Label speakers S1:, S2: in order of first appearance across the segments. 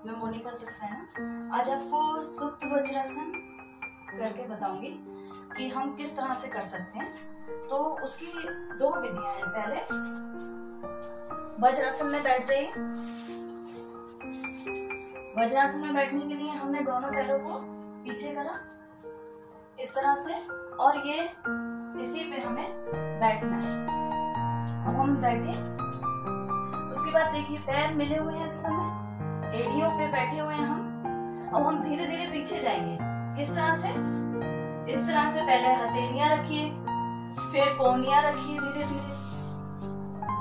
S1: मैं मोनिका सक्सेना आज आपको सुप्त वज्रासन करके बताऊंगी कि हम किस तरह से कर सकते हैं। तो उसकी दो विधियां हैं। पहले वज्रासन में बैठ जाइए। वज्रासन में बैठने के लिए हमने दोनों पैरों को पीछे करा इस तरह से, और ये इसी पे हमें बैठना है। अब हम बैठे, उसके बाद देखिए पैर मिले हुए हैं, इस समय एड़ियों पे बैठे हुए हैं हम। अब हम धीरे धीरे पीछे जाएंगे। किस तरह से? इस तरह से पहले हथेलियां रखिए, फिर कोहनियां रखिए धीरे धीरे,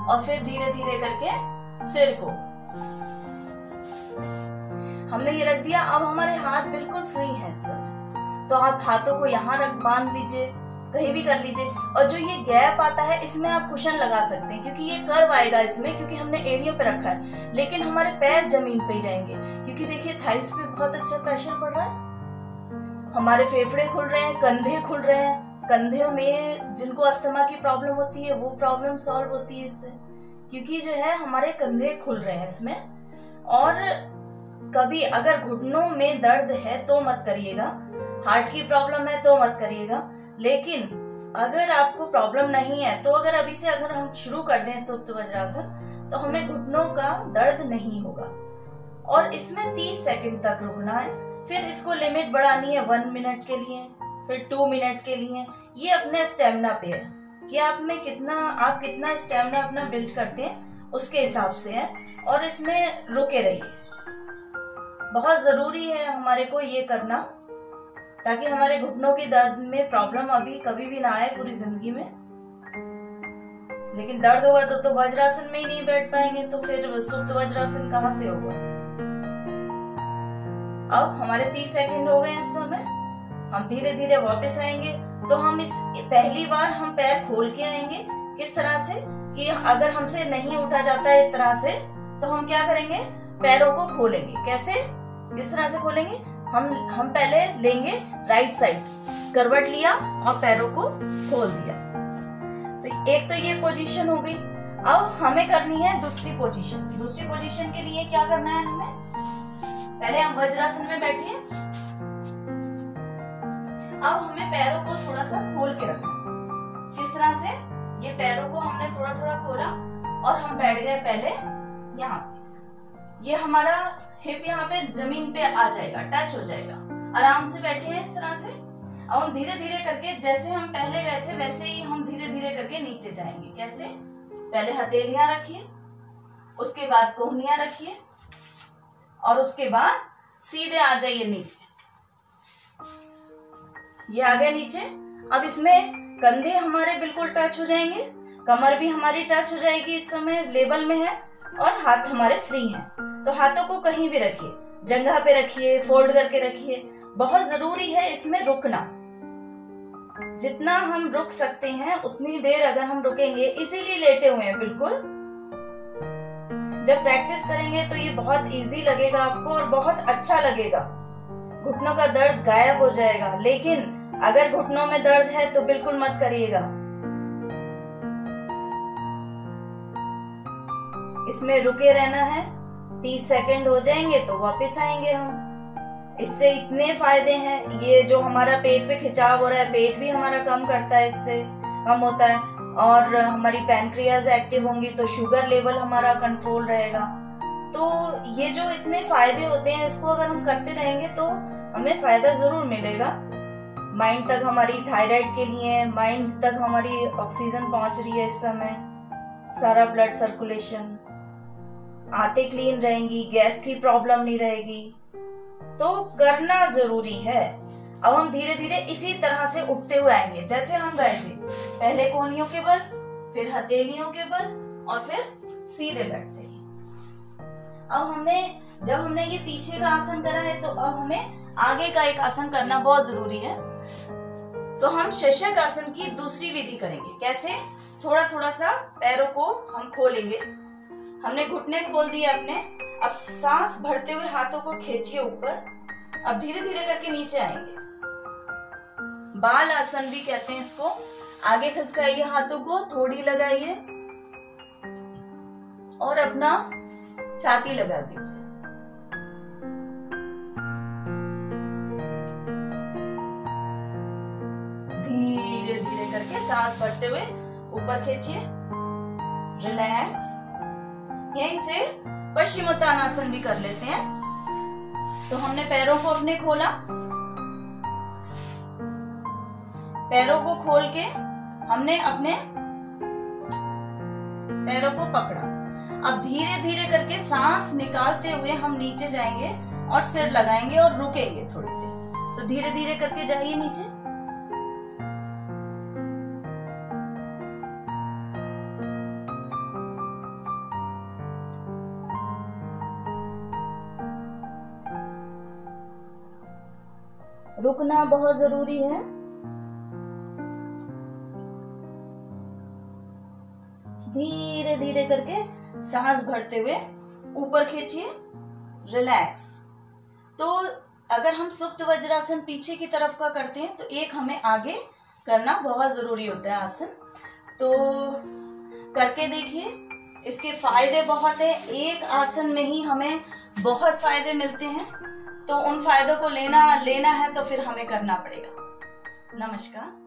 S1: और फिर धीरे धीरे करके सिर को हमने ये रख दिया। अब हमारे हाथ बिल्कुल फ्री हैं इस समय, तो आप हाथों को यहाँ रख बांध लीजिए, कहीं भी कर लीजिए। और जो ये गैप आता है इसमें आप कुशन लगा सकते हैं, क्योंकि ये कर्व आएगा इसमें, क्योंकि हमने एड़ियों पे रखा है, लेकिन हमारे पैर जमीन पे ही रहेंगे। क्योंकि देखिए थाइस पे बहुत अच्छा प्रेशर पड़ रहा है, हमारे फेफड़े खुल रहे हैं, कंधे खुल रहे हैं। कंधे में जिनको अस्थमा की प्रॉब्लम होती है वो प्रॉब्लम सॉल्व होती है इससे, क्योंकि जो है हमारे कंधे खुल रहे हैं इसमें। और कभी अगर घुटनों में दर्द है तो मत करिएगा, हार्ट की प्रॉब्लम है तो मत करिएगा। लेकिन अगर आपको प्रॉब्लम नहीं है तो अगर अभी से अगर हम शुरू कर दें सुप्त वज्रासन, तो हमें घुटनों का दर्द नहीं होगा। और इसमें 30 सेकंड तक रुकना है। फिर इसको लिमिट बढ़ानी है 1 मिनट के लिए, फिर 2 मिनट के लिए। ये अपने स्टेमिना पे है कि आप कितना स्टेमिना अपना बिल्ड करते हैं, उसके हिसाब से है। और इसमें रुके रहिए, बहुत जरूरी है हमारे को ये करना, ताकि हमारे घुटनों के दर्द में प्रॉब्लम अभी कभी भी ना आए पूरी जिंदगी में। लेकिन दर्द होगा तो वज्रासन में ही नहीं बैठ पाएंगे, तो फिर सुप्त वज्रासन कहाँ से होगा। अब हमारे 30 सेकंड हो गए इस समय, हम धीरे धीरे वापस आएंगे। तो हम इस पहली बार हम पैर खोल के आएंगे। किस तरह से कि अगर हमसे नहीं उठा जाता है इस तरह से, तो हम क्या करेंगे, पैरों को खोलेंगे। कैसे, किस तरह से खोलेंगे? हम पहले लेंगे राइट साइड, करवट लिया और पैरों को खोल दिया। तो एक तो ये पोजीशन हो गई। अब हमें करनी है दूसरी पोजीशन। दूसरी पोजीशन के लिए क्या करना है हमें? पहले हम वज्रासन में बैठिए। अब हमें पैरों को थोड़ा सा खोल के रखना है। किस तरह से? ये पैरों को हमने थोड़ा थोड़ा खोला और हम बैठ गए पहले यहाँ पे। ये हमारा हिप यहाँ पे जमीन पे आ जाएगा, टच हो जाएगा। आराम से बैठे हैं इस तरह से। अब हम धीरे धीरे करके, जैसे हम पहले गए थे वैसे ही हम धीरे धीरे करके नीचे जाएंगे। कैसे? पहले हथेलियां रखिए, उसके बाद कोहनियां रखिए, और उसके बाद सीधे आ जाइए नीचे। ये आ गए नीचे। अब इसमें कंधे हमारे बिल्कुल टच हो जाएंगे, कमर भी हमारी टच हो जाएगी, इस समय लेवल में है, और हाथ हमारे फ्री हैं। तो हाथों को कहीं भी रखिए, जगह पे रखिए, फोल्ड करके रखिए। बहुत जरूरी है इसमें रुकना। जितना हम रुक सकते हैं उतनी देर अगर हम रुकेंगे, इसीलिए लेटे हुए हैं बिल्कुल। जब प्रैक्टिस करेंगे तो ये बहुत इजी लगेगा आपको और बहुत अच्छा लगेगा। घुटनों का दर्द गायब हो जाएगा। लेकिन अगर घुटनों में दर्द है तो बिल्कुल मत करिएगा। इसमें रुके रहना है। 30 सेकंड हो जाएंगे तो वापस आएंगे हम। इससे इतने फायदे हैं। ये जो हमारा पेट पे खिंचाव हो रहा है, पेट भी हमारा कम करता है, इससे कम होता है। और हमारी पैनक्रियाज एक्टिव होंगी तो शुगर लेवल हमारा कंट्रोल रहेगा। तो ये जो इतने फायदे होते हैं, इसको अगर हम करते रहेंगे तो हमें फायदा जरूर मिलेगा। माइंड तक हमारी थायराइड के लिए, माइंड तक हमारी ऑक्सीजन पहुंच रही है इस समय, सारा ब्लड सर्कुलेशन, आंतें क्लीन रहेंगी, गैस की प्रॉब्लम नहीं रहेगी। तो करना जरूरी है। अब हम धीरे धीरे इसी तरह से उठते हुए आएंगे जैसे हम गए थे। पहले कोहनियों के बल, फिर हथेलियों के बल, और फिर सीधे बैठ जाइए। अब जब हमने ये पीछे का आसन करा है, तो अब हमें आगे का एक आसन करना बहुत जरूरी है। तो हम शशक आसन की दूसरी विधि करेंगे। कैसे? थोड़ा थोड़ा सा पैरों को हम खोलेंगे। हमने घुटने खोल दिए अपने। अब सांस भरते हुए हाथों को खींचिए ऊपर। अब धीरे धीरे करके नीचे आएंगे। बाल आसन भी कहते हैं इसको। आगे खिसकाइए हाथों को, थोड़ी लगाइए और अपना छाती लगा दीजिए। सांस भरते हुए ऊपर खींचिए, रिलैक्स। यहीं से पश्चिमोत्तानासन भी कर लेते हैं। तो हमने पैरों को अपने खोला, पैरों को खोल के हमने अपने पैरों को पकड़ा। अब धीरे धीरे करके सांस निकालते हुए हम नीचे जाएंगे और सिर लगाएंगे और रुकेंगे थोड़ी देर। तो धीरे धीरे करके जाइए नीचे। रुकना बहुत जरूरी है। धीरे धीरे करके सांस भरते हुए ऊपर खींचिए, रिलैक्स। तो अगर हम सुप्त वज्रासन पीछे की तरफ का करते हैं तो एक हमें आगे करना बहुत जरूरी होता है आसन। तो करके देखिए, इसके फायदे बहुत है। एक आसन में ही हमें बहुत फायदे मिलते हैं, तो उन फायदों को लेना है तो फिर हमें करना पड़ेगा। नमस्कार।